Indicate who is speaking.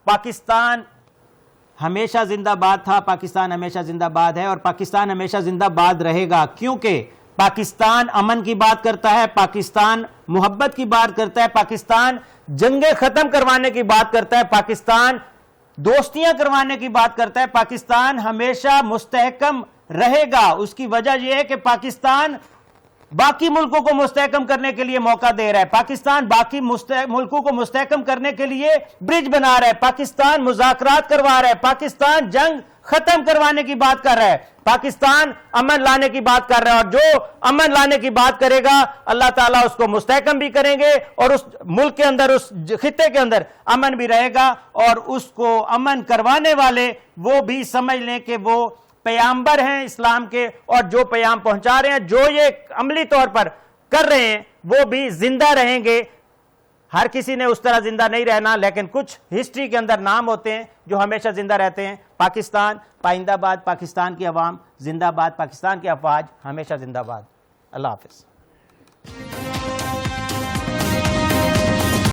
Speaker 1: پاکستان ہمیشہ زندہ باد تھا، پاکستان ہمیشہ زندہ باد ہے، اور پاکستان ہمیشہ زندہ باد رہے گا، کیونکہ پاکستان امن کی بات کرتا ہے، پاکستان محبت کی بات کرتا ہے، پاکستان جنگیں ختم کروانے کی بات کرتا ہے، پاکستان دوستیاں کروانے کی بات کرتا ہے، پاکستان ہمیشہ مستحکم رہے گا۔ اس کی وجہ یہ ہے کہ پاکستان باقی ملکوں کو مستحکم کرنے کے لیے موقع دے رہا ہے، پاکستان باقی ملکوں کو مستحکم کرنے کے لیے برج بنا رہا ہے، پاکستان مذاکرات کروا رہا ہے، پاکستان جنگ ختم کروانے کی بات کر رہا ہے، پاکستان امن لانے کی بات کر رہا ہے، اور جو امن لانے کی بات کرے گا اللہ تعالیٰ اس کو مستحکم بھی کریں گے، اور اس ملک کے اندر، اس خطے کے اندر امن بھی رہے گا، اور اس کو امن کروانے والے وہ بھی سمجھ لیں کہ وہ پیامبر ہیں اسلام کے، اور جو پیام پہنچا رہے ہیں، جو یہ عملی طور پر کر رہے ہیں، وہ بھی زندہ رہیں گے۔ ہر کسی نے اس طرح زندہ نہیں رہنا، لیکن کچھ ہسٹری کے اندر نام ہوتے ہیں جو ہمیشہ زندہ رہتے ہیں۔ پاکستان پائندہ باد، پاکستان کی عوام زندہ باد، پاکستان کی افواج ہمیشہ زندہ باد۔ اللہ حافظ۔